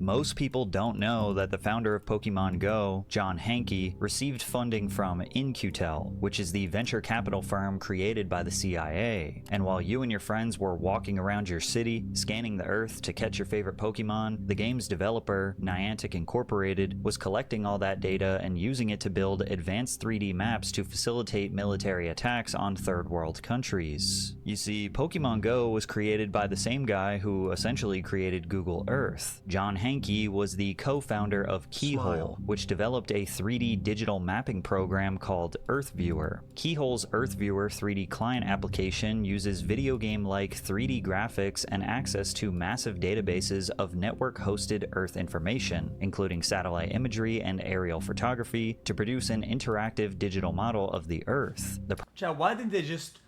Most people don't know that the founder of Pokemon Go, John Hanke, received funding from xQc, which is the venture capital firm created by the CIA. And while you and your friends were walking around your city, scanning the earth to catch your favorite Pokemon, the game's developer, Niantic Incorporated, was collecting all that data and using it to build advanced 3D maps to facilitate military attacks on third world countries. You see, Pokemon Go was created by the same guy who essentially created Google Earth. John Hanke was the co-founder of Keyhole, which developed a 3D digital mapping program called EarthViewer. Keyhole's EarthViewer 3D client application uses video game-like 3D graphics and access to massive databases of network-hosted Earth information, including satellite imagery and aerial photography, to produce an interactive digital model of the Earth. Chad, why didn't they just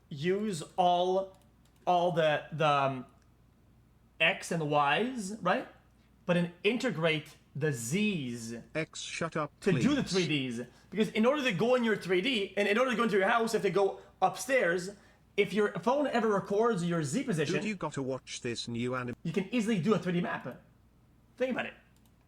use all the X and Y's, right? But then integrate the Z's X, shut up, to please. do the 3Ds. Because in order to go in your 3D, and in order to go into your house, if they go upstairs, if your phone ever records your Z position, Dude, you gotta watch this new anime. you can easily do a 3D map. Think about it.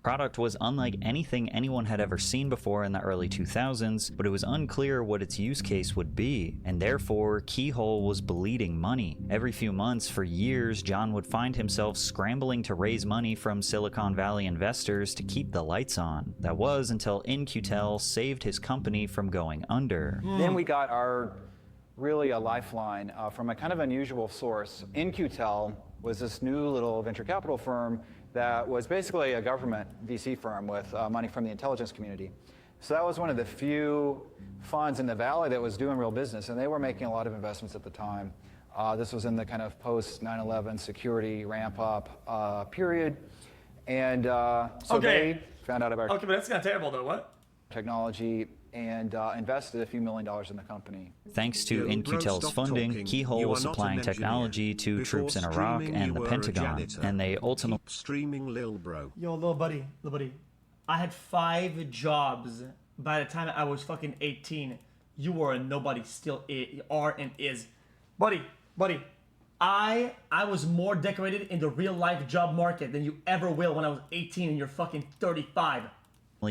Product was unlike anything anyone had ever seen before in the early 2000s, but it was unclear what its use case would be, and therefore Keyhole was bleeding money. Every few months for years, John would find himself scrambling to raise money from Silicon Valley investors to keep the lights on. That was until xQc saved his company from going under. Then we got really a lifeline from a kind of unusual source. xQc was this new little venture capital firm that was basically a government VC firm with money from the intelligence community. So that was one of the few funds in the Valley that was doing real business, and they were making a lot of investments at the time. This was in the kind of post 9/11 security ramp up period. And so they found out about Okay, but that's kind of terrible though, what? technology and invested a few $1 million in the company. Thanks to xQc's funding, Keyhole was supplying technology to troops in Iraq and the Pentagon, and they ultimately streaming, lil bro. Yo, little buddy, I had 5 jobs by the time I was fucking 18. You were a nobody, still are and is. Buddy, I was more decorated in the real life job market than you ever will when I was 18 and you're fucking 35.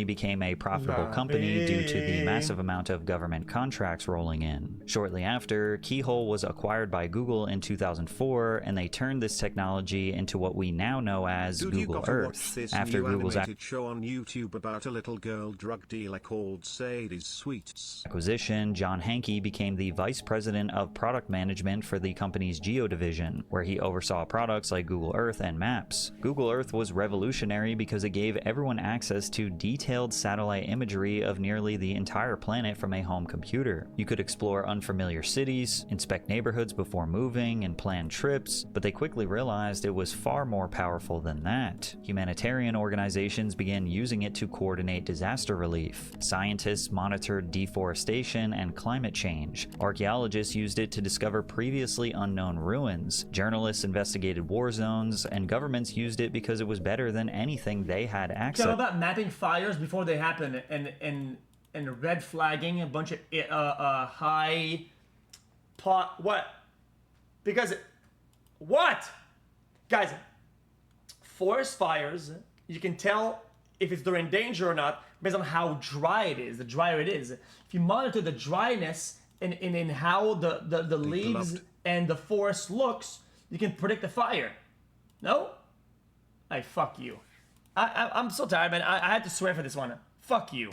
became a profitable company due to the massive amount of government contracts rolling in. Shortly after, Keyhole was acquired by Google in 2004, and they turned this technology into what we now know as Google Earth. After Google's show on YouTube about a little girl drug dealer called Sadie's Sweets acquisition, John Hanke became the vice president of product management for the company's Geo division, where he oversaw products like Google Earth and Maps. Google Earth was revolutionary because it gave everyone access to detailed satellite imagery of nearly the entire planet from a home computer. You could explore unfamiliar cities, inspect neighborhoods before moving, and plan trips, but they quickly realized it was far more powerful than that. Humanitarian organizations began using it to coordinate disaster relief. Scientists monitored deforestation and climate change. Archaeologists used it to discover previously unknown ruins. Journalists investigated war zones, and governments used it because it was better than anything they had access to. About mapping fires before they happen and red flagging a bunch of high plot because guys, forest fires, you can tell if they're in danger or not based on how dry it is. The drier it is, if you monitor the dryness in how the leaves and the forest looks, you can predict the fire. No? Hey, fuck you. I'm so tired, man. I had to swear for this one. Fuck you,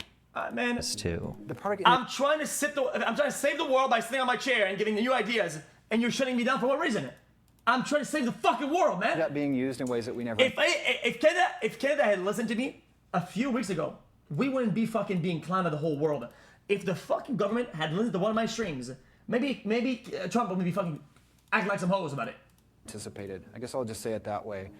man. Too. I'm trying to save the world by sitting on my chair and giving new ideas, and you're shutting me down for what reason? I'm trying to save the fucking world, man. That being used in ways that we never. If Canada had listened to me a few weeks ago, we wouldn't be fucking being clowned by the whole world. If the fucking government had listened to one of my streams, maybe Trump would be fucking acting like some hoes about it. Anticipated. I guess I'll just say it that way.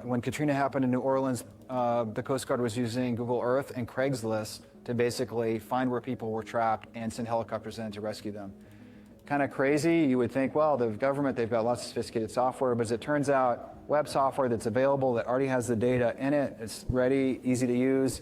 When Katrina happened in New Orleans, the Coast Guard was using Google Earth and Craigslist to basically find where people were trapped and send helicopters in to rescue them. Kind of crazy. You would think, well, the government, they've got lots of sophisticated software, but as it turns out, web software that's available that already has the data in it, it's ready, easy to use.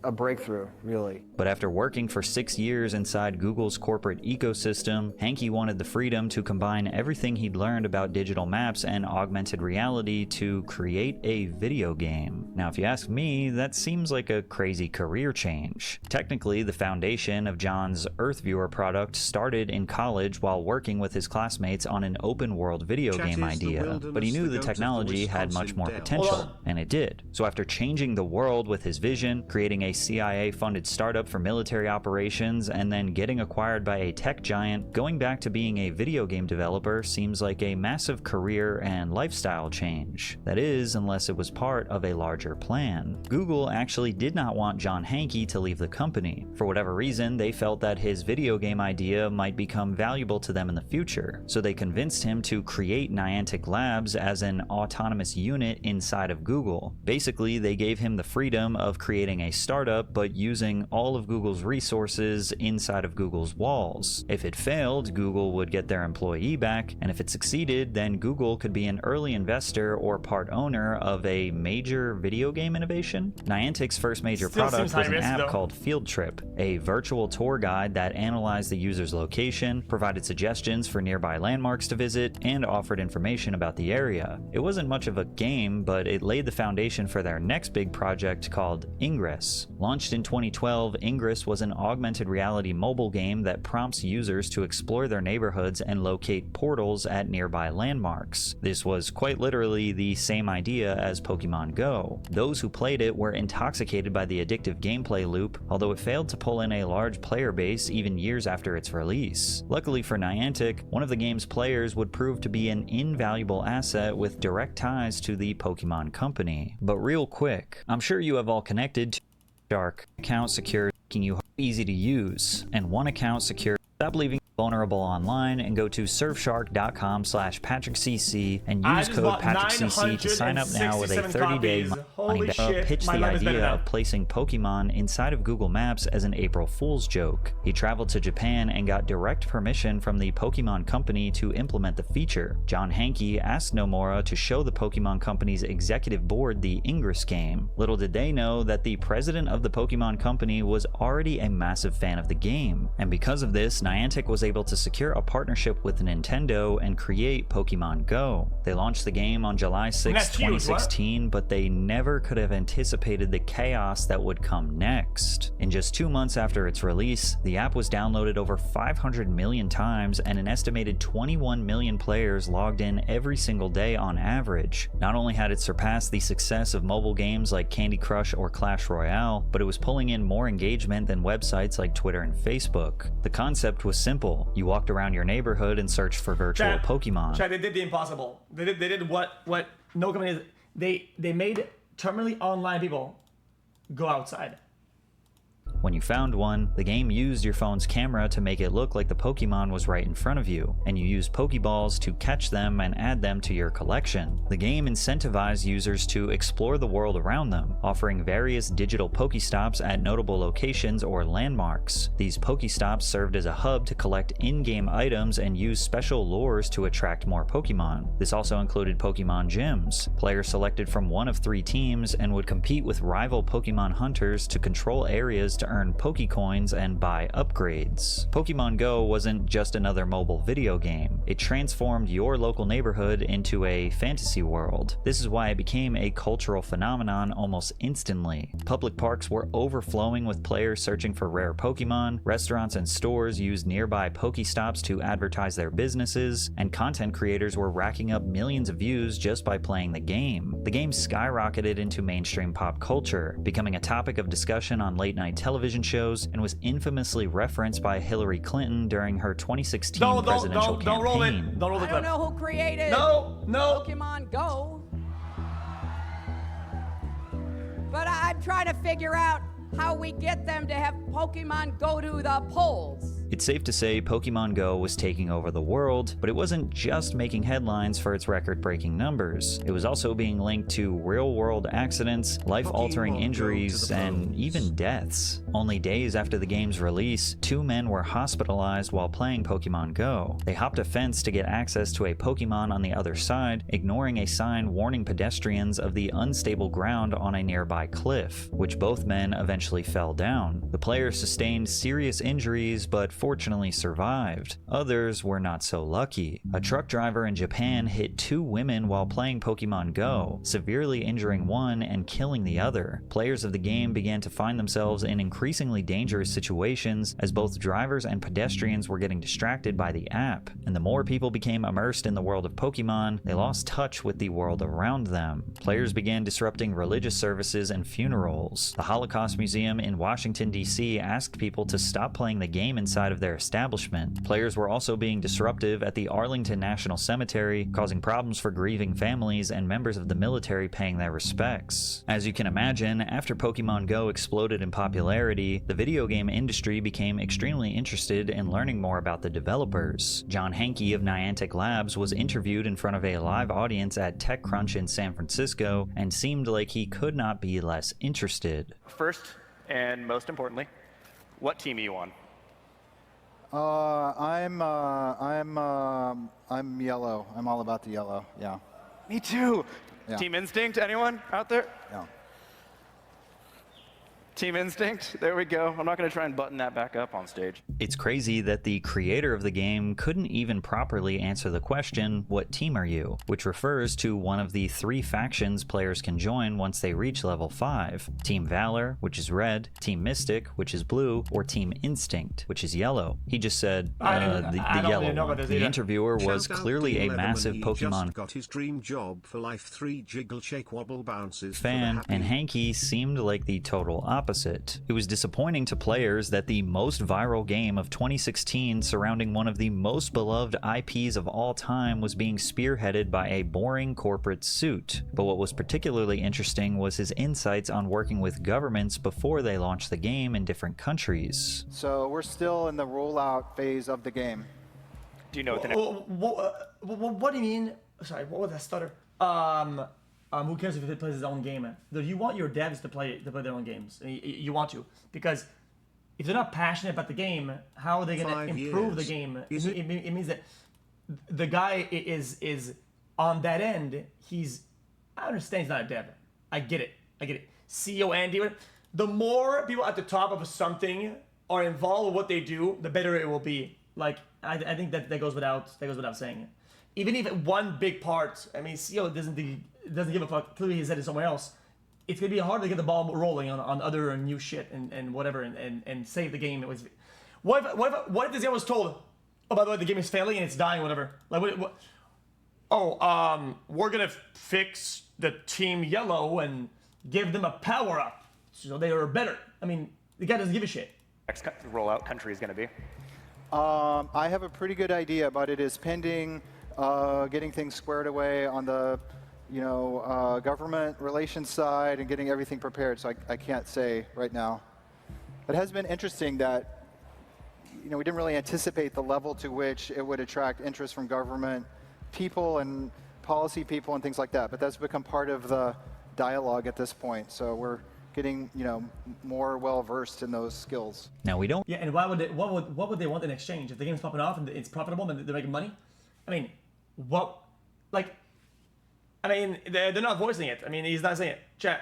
a breakthrough, really. But after working for 6 years inside Google's corporate ecosystem, Hankey wanted the freedom to combine everything he'd learned about digital maps and augmented reality to create a video game. Now, if you ask me, that seems like a crazy career change. Technically, the foundation of John's EarthViewer product started in college while working with his classmates on an open-world video game idea, but he knew the technology had much more potential, and it did. So after changing the world with his vision, creating a CIA-funded startup for military operations, and then getting acquired by a tech giant, going back to being a video game developer seems like a massive career and lifestyle change. That is, unless it was part of a larger plan. Google actually did not want John Hankey to leave the company. For whatever reason, they felt that his video game idea might become valuable to them in the future, so they convinced him to create Niantic Labs as an autonomous unit inside of Google. Basically, they gave him the freedom of creating a startup, but using all of Google's resources inside of Google's walls. If it failed, Google would get their employee back, and if it succeeded, then Google could be an early investor or part owner of a major video game innovation. Niantic's first major product was an app called Field Trip, a virtual tour guide that analyzed the user's location, provided suggestions for nearby landmarks to visit, and offered information about the area. It wasn't much of a game, but it laid the foundation for their next big project called Ingress. Launched in 2012, Ingress was an augmented reality mobile game that prompts users to explore their neighborhoods and locate portals at nearby landmarks. This was quite literally the same idea as Pokémon Go. Those who played it were intoxicated by the addictive gameplay loop, although it failed to pull in a large player base even years after its release. Luckily for Niantic, one of the game's players would prove to be an invaluable asset with direct ties to the Pokémon company. But real quick, I'm sure you have all connected to Shark account secure, making you easy to use, and one account secure. Stop leaving vulnerable online and go to surfshark.com/PatrickCC and use code PatrickCC to sign up now with a 30-day money back. Pitch the idea of placing Pokemon inside of Google Maps as an April Fool's joke. He traveled to Japan and got direct permission from the Pokemon company to implement the feature. John Hankey asked Nomura to show the Pokemon company's executive board the Ingress game. Little did they know that the president of the Pokemon company was already a massive fan of the game, and because of this, Niantic was able to secure a partnership with Nintendo and create Pokémon Go. They launched the game on July 6, 2016, but they never could have anticipated the chaos that would come next. In just 2 months after its release, the app was downloaded over 500 million times and an estimated 21 million players logged in every single day on average. Not only had it surpassed the success of mobile games like Candy Crush or Clash Royale, but it was pulling in more engagement than websites like Twitter and Facebook. The concept was simple. You walked around your neighborhood and searched for virtual Pokemon. They did the impossible. They did what no company. They made terminally online people go outside. When you found one, the game used your phone's camera to make it look like the Pokemon was right in front of you, and you used Pokeballs to catch them and add them to your collection. The game incentivized users to explore the world around them, offering various digital Pokestops at notable locations or landmarks. These Pokestops served as a hub to collect in-game items and use special lures to attract more Pokemon. This also included Pokemon gyms. Players selected from one of 3 teams and would compete with rival Pokemon hunters to control areas to earn Pokecoins and buy upgrades. Pokemon Go wasn't just another mobile video game. It transformed your local neighborhood into a fantasy world. This is why it became a cultural phenomenon almost instantly. Public parks were overflowing with players searching for rare Pokemon, restaurants and stores used nearby Pokestops to advertise their businesses, and content creators were racking up millions of views just by playing the game. The game skyrocketed into mainstream pop culture, becoming a topic of discussion on late-night television shows, and was infamously referenced by Hillary Clinton during her 2016 presidential campaign. Don't roll it. Don't roll the clip. I don't know who created Pokemon Go, but I'm trying to figure out how we get them to have Pokemon go to the polls. It's safe to say Pokemon Go was taking over the world, but it wasn't just making headlines for its record-breaking numbers. It was also being linked to real-world accidents, life-altering injuries, and even deaths. Only days after the game's release, 2 men were hospitalized while playing Pokemon Go. They hopped a fence to get access to a Pokemon on the other side, ignoring a sign warning pedestrians of the unstable ground on a nearby cliff, which both men eventually fell down. The players sustained serious injuries, but fortunately survived. Others were not so lucky. A truck driver in Japan hit 2 women while playing Pokemon Go, severely injuring one and killing the other. Players of the game began to find themselves in increasingly dangerous situations as both drivers and pedestrians were getting distracted by the app, and the more people became immersed in the world of Pokemon, they lost touch with the world around them. Players began disrupting religious services and funerals. The Holocaust Museum in Washington, D.C. asked people to stop playing the game inside of their establishment. Players were also being disruptive at the Arlington National Cemetery, causing problems for grieving families and members of the military paying their respects. As you can imagine, after Pokemon Go exploded in popularity, the video game industry became extremely interested in learning more about the developers. John Hanke of Niantic Labs was interviewed in front of a live audience at TechCrunch in San Francisco and seemed like he could not be less interested. First, and most importantly, what team are you on? I'm yellow. I'm all about the yellow. Yeah. Me too. Yeah. Team Instinct, anyone out there? Yeah. Team Instinct, there we go. I'm not going to try and button that back up on stage. It's crazy that the creator of the game couldn't even properly answer the question, "What team are you?" which refers to one of the 3 factions players can join once they reach level 5. Team Valor, which is red, Team Mystic, which is blue, or Team Instinct, which is yellow. He just said, the yellow one. The interviewer was clearly a massive Pokemon got his dream job for life 3 jiggle shake wobble bounces fan, and Hanke seemed like the total opposite. It was disappointing to players that the most viral game of 2016 surrounding one of the most beloved IPs of all time was being spearheaded by a boring corporate suit. But what was particularly interesting was his insights on working with governments before they launched the game in different countries. So we're still in the rollout phase of the game. Do you know what the What do you mean? Sorry, what was that stutter? Who cares if he plays his own game? You want your devs to play their own games. You want to, because if they're not passionate about the game, how are they going to improve the game? It means that the guy is on that end. I understand he's not a dev. I get it. CEO Andy. The more people at the top of something are involved with what they do, the better it will be. Like I think that goes without saying. Even if one big part, I mean, CEO doesn't give a fuck. Clearly, his head is somewhere else. It's gonna be hard to get the ball rolling on other new shit and whatever and save the game. What if this guy was told, oh, by the way, the game is failing and it's dying, whatever. Like we're gonna fix the Team Yellow and give them a power up so they are better. I mean, the guy doesn't give a shit. next rollout country is going to be? I have a pretty good idea, but it is pending getting things squared away on the government relations side and getting everything prepared, so I can't say right now. It has been interesting that we didn't really anticipate the level to which it would attract interest from government people and policy people and things like that, but that's become part of the dialogue at this point, so we're getting more well versed in those skills. Now we don't. Yeah, and what would they want in exchange if the game's popping off and it's profitable and they're making money? I mean, they're not voicing it. I mean, he's not saying it. Chat.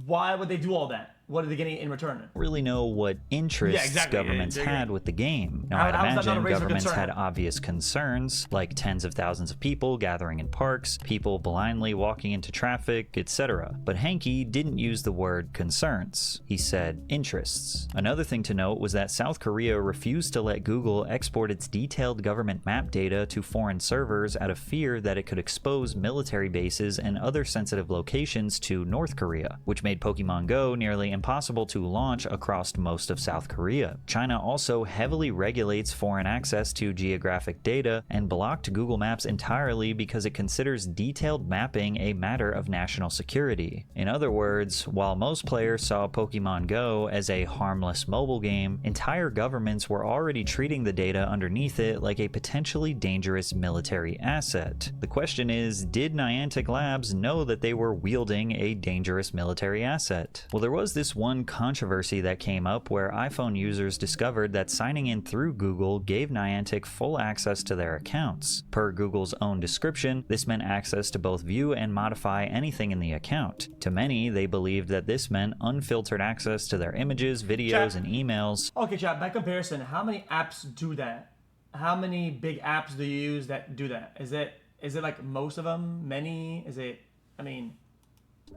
Why would they do all that? What are they getting in return? Really know what interests governments had with the game. Now, I'd imagine governments had obvious concerns, like tens of thousands of people gathering in parks, people blindly walking into traffic, etc. But Hanke didn't use the word concerns. He said interests. Another thing to note was that South Korea refused to let Google export its detailed government map data to foreign servers out of fear that it could expose military bases and other sensitive locations to North Korea, which made Pokemon Go nearly impossible to launch across most of South Korea. China also heavily regulates foreign access to geographic data and blocked Google Maps entirely because it considers detailed mapping a matter of national security. In other words, while most players saw Pokémon Go as a harmless mobile game, entire governments were already treating the data underneath it like a potentially dangerous military asset. The question is, did Niantic Labs know that they were wielding a dangerous military asset? Well, there was this one controversy that came up where iPhone users discovered that signing in through Google gave Niantic full access to their accounts. Per Google's own description, this meant access to both view and modify anything in the account. To many, they believed that this meant unfiltered access to their images, videos, and emails. Okay, chat, by comparison, how many apps do that? How many big apps do you use that do that? Is it like most of them? Many? Is it, I mean...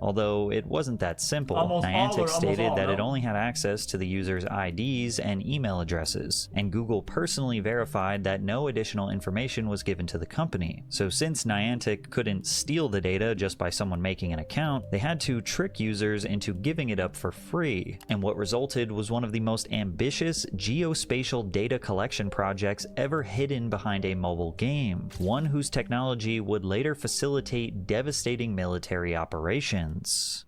Although it wasn't that simple. Niantic stated that it only had access to the user's IDs and email addresses, and Google personally verified that no additional information was given to the company. So since Niantic couldn't steal the data just by someone making an account, they had to trick users into giving it up for free. And what resulted was one of the most ambitious geospatial data collection projects ever hidden behind a mobile game, one whose technology would later facilitate devastating military operations.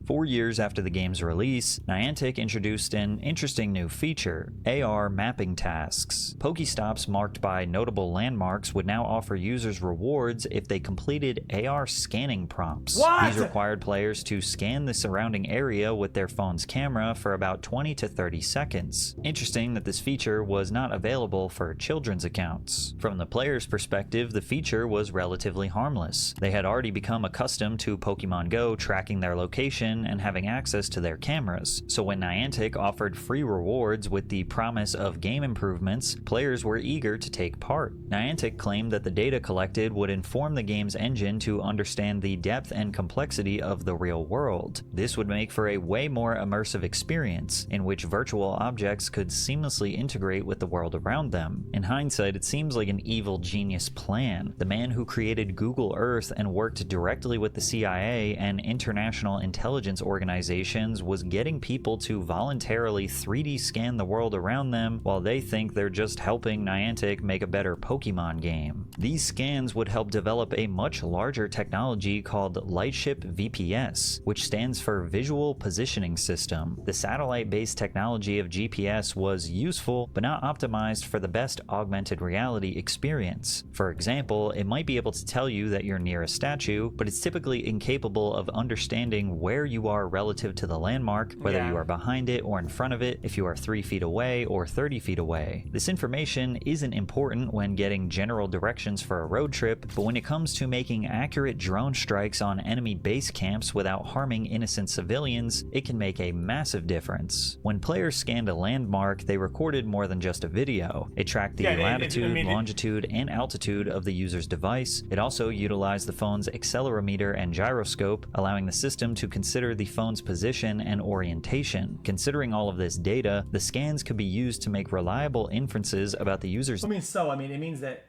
4 years after the game's release, Niantic introduced an interesting new feature, AR mapping tasks. Pokestops marked by notable landmarks would now offer users rewards if they completed AR scanning prompts. What? These required players to scan the surrounding area with their phone's camera for about 20 to 30 seconds. Interesting that this feature was not available for children's accounts. From the player's perspective, the feature was relatively harmless. They had already become accustomed to Pokémon Go tracking their location and having access to their cameras, so when Niantic offered free rewards with the promise of game improvements, players were eager to take part. Niantic claimed that the data collected would inform the game's engine to understand the depth and complexity of the real world. This would make for a way more immersive experience, in which virtual objects could seamlessly integrate with the world around them. In hindsight, it seems like an evil genius plan. The man who created Google Earth and worked directly with the CIA and international intelligence organizations was getting people to voluntarily 3D scan the world around them while they think they're just helping Niantic make a better Pokemon game. These scans would help develop a much larger technology called Lightship VPS, which stands for Visual Positioning System. The satellite-based technology of GPS was useful, but not optimized for the best augmented reality experience. For example, it might be able to tell you that you're near a statue, but it's typically incapable of understanding where you are relative to the landmark, whether you are behind it or in front of it, if you are 3 feet away or 30 feet away. This information isn't important when getting general directions for a road trip, but when it comes to making accurate drone strikes on enemy base camps without harming innocent civilians, it can make a massive difference. When players scanned a landmark, they recorded more than just a video. It tracked the latitude, longitude, and altitude of the user's device. It also utilized the phone's accelerometer and gyroscope, allowing the system to consider the phone's position and orientation. Considering all of this data, the scans could be used to make reliable inferences about the user's... it means that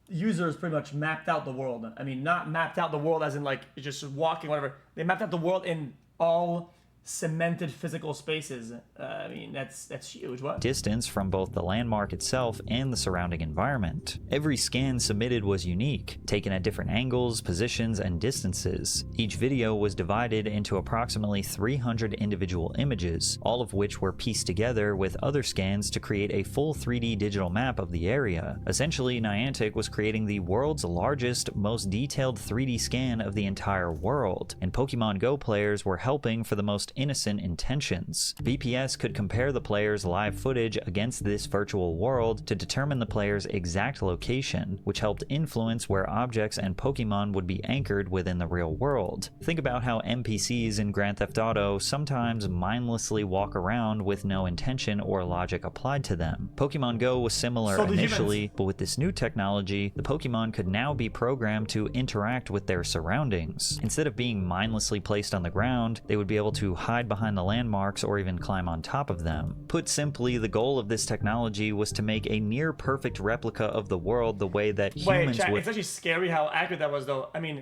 users pretty much mapped out the world. I mean, not mapped out the world as in like just walking, whatever. They mapped out the world in all cemented physical spaces. I mean, that's huge. What? Distance from both the landmark itself and the surrounding environment. Every scan submitted was unique, taken at different angles, positions, and distances. Each video was divided into approximately 300 individual images, all of which were pieced together with other scans to create a full 3D digital map of the area. Essentially, Niantic was creating the world's largest, most detailed 3D scan of the entire world, and Pokemon Go players were helping for the most innocent intentions. VPS could compare the player's live footage against this virtual world to determine the player's exact location, which helped influence where objects and Pokemon would be anchored within the real world. Think about how NPCs in Grand Theft Auto sometimes mindlessly walk around with no intention or logic applied to them. Pokemon Go was similar initially, but with this new technology, the Pokemon could now be programmed to interact with their surroundings. Instead of being mindlessly placed on the ground, they would be able to hide behind the landmarks or even climb on top of them. Put simply, the goal of this technology was to make a near perfect replica of the world the way that humans would... It's actually scary how accurate that was, though. I mean,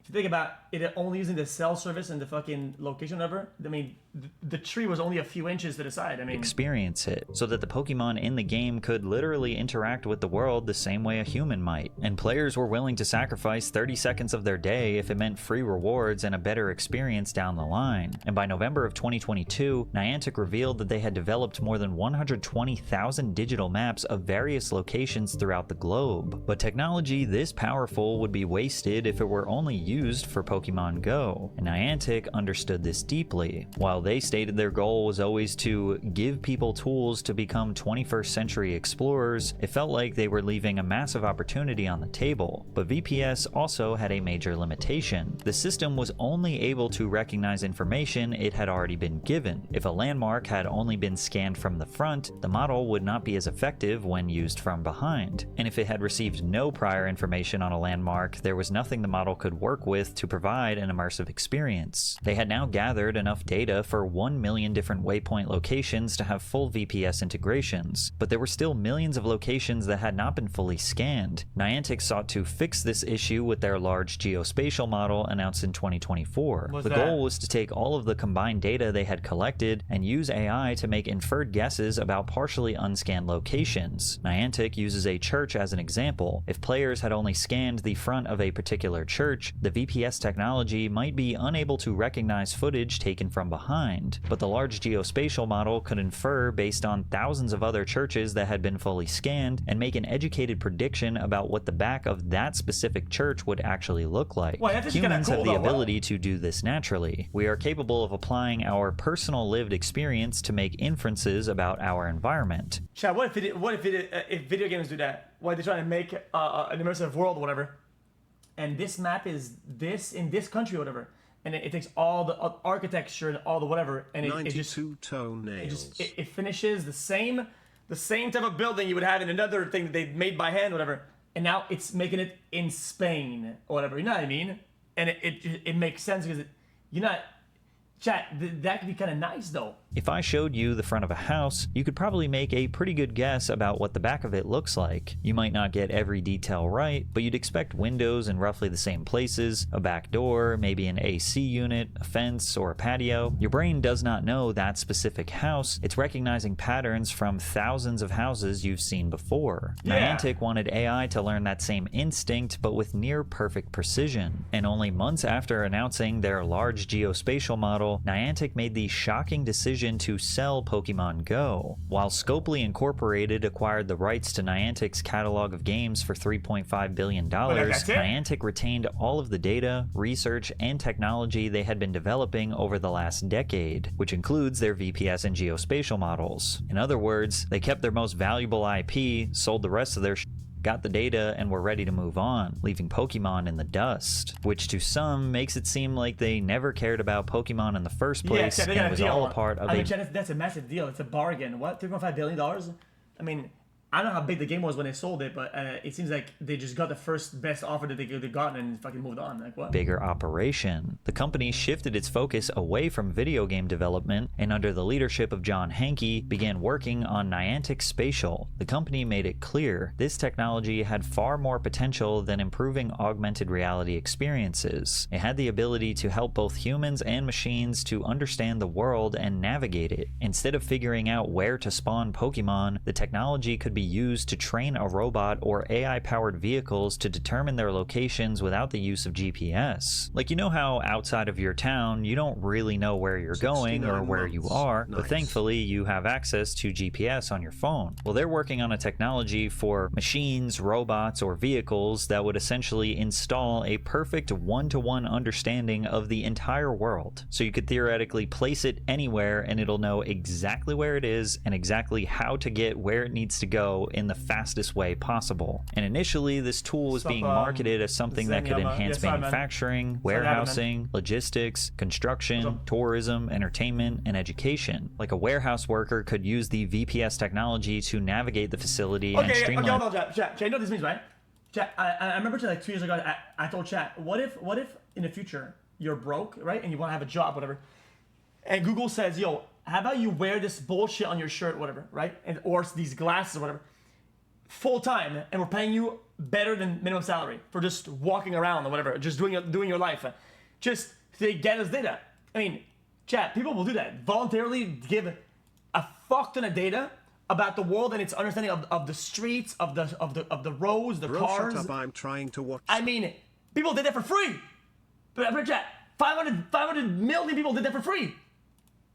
if you think about it only using the cell service and the fucking location whatever, I mean, the tree was only a few inches to the side. I mean, experience it, so that the Pokemon in the game could literally interact with the world the same way a human might. And players were willing to sacrifice 30 seconds of their day if it meant free rewards and a better experience down the line. And by November of 2022, Niantic revealed that they had developed more than 120,000 digital maps of various locations throughout the globe. But technology this powerful would be wasted if it were only used for Pokemon Go, and Niantic understood this deeply. While they stated their goal was always to give people tools to become 21st century explorers, it felt like they were leaving a massive opportunity on the table. But VPS also had a major limitation. The system was only able to recognize information it had already been given. If a landmark had only been scanned from the front, the model would not be as effective when used from behind. And if it had received no prior information on a landmark, there was nothing the model could work with to provide an immersive experience. They had now gathered enough data for 1 million different waypoint locations to have full VPS integrations, but there were still millions of locations that had not been fully scanned. Niantic sought to fix this issue with their large geospatial model announced in 2024. The goal was to take all of the combined data they had collected and use AI to make inferred guesses about partially unscanned locations. Niantic uses a church as an example. If players had only scanned the front of a particular church, the VPS technology might be unable to recognize footage taken from behind, but the large geospatial model could infer based on thousands of other churches that had been fully scanned and make an educated prediction about what the back of that specific church would actually look like. Well, that's Humans cool, have the though. ability to do this naturally. We are capable of applying our personal lived experience to make inferences about our environment. Chad, what if video games do that? Why they're trying to make an immersive world, or whatever, and this map is this in this country, or whatever, and it takes all the architecture and all the whatever, and it just toenails. it finishes the same type of building you would have in another thing that they made by hand, or whatever, and now it's making it in Spain or whatever. You know what I mean? And it makes sense because you're not. Chat, that could be kind of nice though. If I showed you the front of a house, you could probably make a pretty good guess about what the back of it looks like. You might not get every detail right, but you'd expect windows in roughly the same places, a back door, maybe an AC unit, a fence, or a patio. Your brain does not know that specific house. It's recognizing patterns from thousands of houses you've seen before. Yeah. Niantic wanted AI to learn that same instinct, but with near perfect precision. And only months after announcing their large geospatial model, Niantic made the shocking decision to sell Pokemon Go. While Scopely Incorporated acquired the rights to Niantic's catalog of games for $3.5 billion, Niantic retained all of the data, research, and technology they had been developing over the last decade, which includes their VPS and geospatial models. In other words, they kept their most valuable IP, sold the rest of their got the data, and were ready to move on, leaving Pokemon in the dust, which to some makes it seem like they never cared about Pokemon in the first place, and it was all a part of that's a massive deal. It's a bargain. What, $3.5 billion? I mean, I don't know how big the game was when they sold it, but it seems like they just got the first best offer that they could have gotten and fucking moved on. Like, what? Bigger operation. The company shifted its focus away from video game development and under the leadership of John Hanke began working on Niantic Spatial. The company made it clear this technology had far more potential than improving augmented reality experiences. It had the ability to help both humans and machines to understand the world and navigate it. Instead of figuring out where to spawn Pokemon, the technology could be used to train a robot or AI-powered vehicles to determine their locations without the use of GPS. Like, you know how outside of your town, you don't really know where you're going or where you are, but thankfully you have access to GPS on your phone. Well, they're working on a technology for machines, robots, or vehicles that would essentially install a perfect one-to-one understanding of the entire world. So you could theoretically place it anywhere and it'll know exactly where it is and exactly how to get where it needs to go in the fastest way possible. And initially, this tool was being marketed as something that could enhance manufacturing, warehousing, logistics, construction, tourism, entertainment, and education. Like a warehouse worker could use the VPS technology to navigate the facility and streamline. Okay, hold on, Chat. You know what this means, right? Chat, I remember like 2 years ago, I told Chat, what if in the future you're broke, right, and you want to have a job, whatever, and Google says, yo, how about you wear this bullshit on your shirt, whatever, right? Or these glasses or whatever, full time, and we're paying you better than minimum salary for just walking around or whatever, just doing your life. Just they get us data. I mean, Chat, people will do that. Voluntarily give a fuck ton of data about the world and its understanding of the streets, of the roads, the Bro, cars. shut up, I'm trying to watch. I mean, people did that for free. But chat, 500 million people did that for free.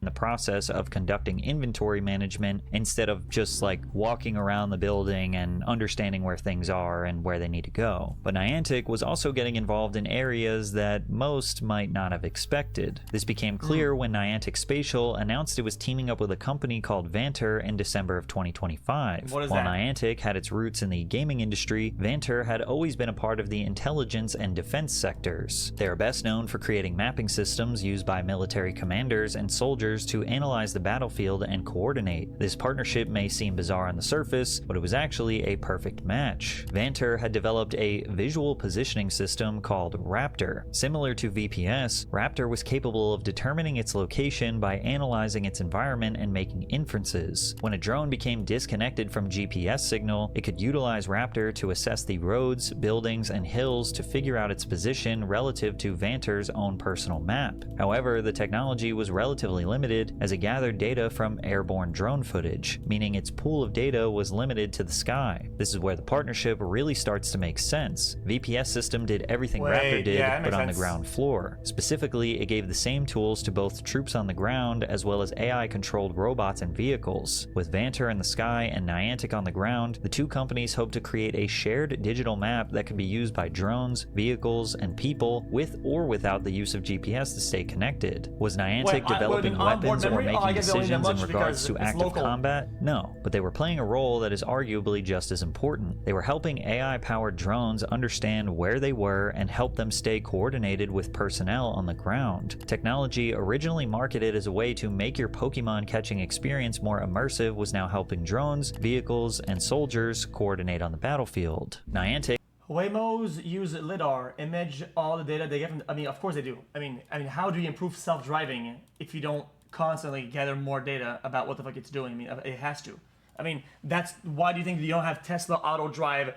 In the process of conducting inventory management instead of just like walking around the building and understanding where things are and where they need to go. But Niantic was also getting involved in areas that most might not have expected. This became clear when Niantic Spatial announced it was teaming up with a company called Vanter in December of 2025. What is While that? Niantic had its roots in the gaming industry, Vanter had always been a part of the intelligence and defense sectors. They are best known for creating mapping systems used by military commanders and soldiers to analyze the battlefield and coordinate. This partnership may seem bizarre on the surface, but it was actually a perfect match. Vanter had developed a visual positioning system called Raptor. Similar to VPS, Raptor was capable of determining its location by analyzing its environment and making inferences. When a drone became disconnected from GPS signal, it could utilize Raptor to assess the roads, buildings, and hills to figure out its position relative to Vanter's own personal map. However, the technology was relatively limited as it gathered data from airborne drone footage, meaning its pool of data was limited to the sky. This is where the partnership really starts to make sense. VPS system did everything Raptor did, but on the ground floor. Specifically, it gave the same tools to both troops on the ground as well as AI-controlled robots and vehicles. With Vanter in the sky and Niantic on the ground, the two companies hope to create a shared digital map that can be used by drones, vehicles, and people with or without the use of GPS to stay connected. Was Niantic developing weapons or making decisions in regards to active combat? No, but they were playing a role that is arguably just as important. They were helping AI-powered drones understand where they were and help them stay coordinated with personnel on the ground. Technology originally marketed as a way to make your Pokemon catching experience more immersive was now helping drones, vehicles, and soldiers coordinate on the battlefield. Niantic Waymos use LiDAR, image all the data they get from, I mean, of course they do. I mean, how do you improve self-driving if you don't constantly gather more data about what the fuck it's doing? I mean, it has to. I mean, that's why do you think you don't have Tesla auto drive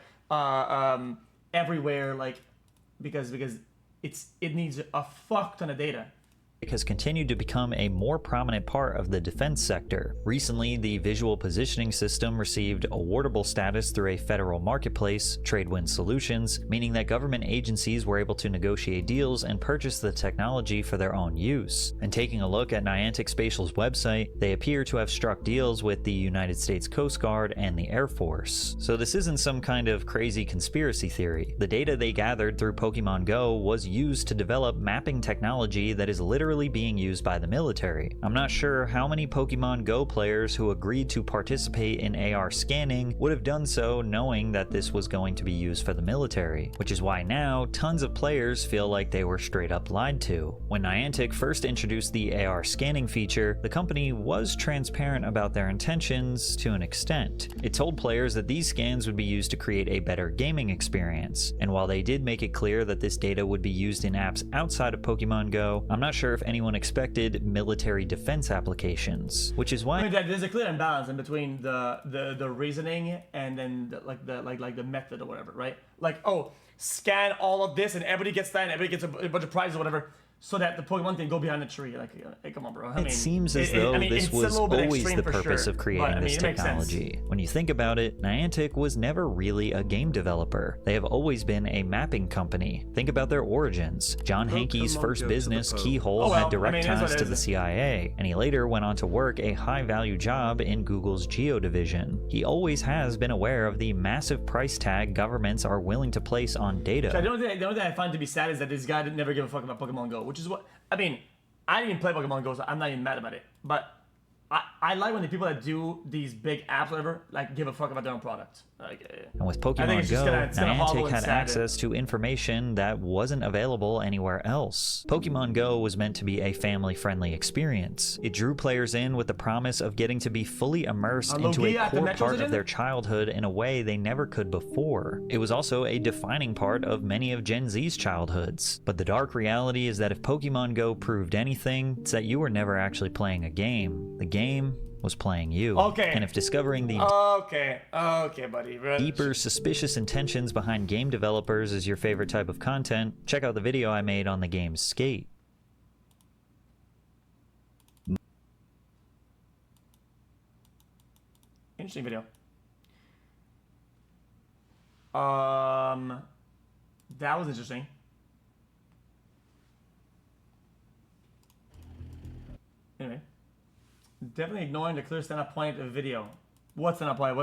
everywhere? Like, because it needs a fuck ton of data. has continued to become a more prominent part of the defense sector. Recently, the visual positioning system received awardable status through a federal marketplace, Tradewind Solutions, meaning that government agencies were able to negotiate deals and purchase the technology for their own use. And taking a look at Niantic Spatial's website, they appear to have struck deals with the United States Coast Guard and the Air Force. So this isn't some kind of crazy conspiracy theory. The data they gathered through Pokémon Go was used to develop mapping technology that is literally being used by the military. I'm not sure how many Pokémon Go players who agreed to participate in AR scanning would have done so knowing that this was going to be used for the military, which is why now tons of players feel like they were straight up lied to. When Niantic first introduced the AR scanning feature, the company was transparent about their intentions to an extent. It told players that these scans would be used to create a better gaming experience, and while they did make it clear that this data would be used in apps outside of Pokémon Go, I'm not sure if anyone expected military defense applications, which is why I mean, there's a clear imbalance in between the reasoning and then the method or whatever, right? Like, oh, scan all of this and everybody gets that and everybody gets a bunch of prizes or whatever, so that the Pokemon can go behind the tree. Like, hey, come on, bro. I mean, it seems as though this was always the purpose of creating this technology. When you think about it, Niantic was never really a game developer. They have always been a mapping company. Think about their origins. John Hankey's first business, Keyhole, had direct ties to the CIA, and he later went on to work a high-value job in Google's Geo division. He always has been aware of the massive price tag governments are willing to place on data. So the only thing I find to be sad is that this guy didn't never give a fuck about Pokemon Go, which is what, I mean, I didn't even play Pokemon Go, so I'm not even mad about it. But I like when the people that do these big apps, whatever, like give a fuck about their own product. Like, and with Pokemon Go, Niantic had access to information that wasn't available anywhere else. Pokemon Go was meant to be a family-friendly experience. It drew players in with the promise of getting to be fully immersed into a core part of their childhood in a way they never could before. It was also a defining part of many of Gen Z's childhoods. But the dark reality is that if Pokemon Go proved anything, it's that you were never actually playing a game. The game was playing you. Okay. And if discovering the okay, buddy. deeper, suspicious intentions behind game developers is your favorite type of content, check out the video I made on the game Skate. Interesting video. That was interesting. Anyway, definitely ignoring the clear stand-up point of video. What stand-up point?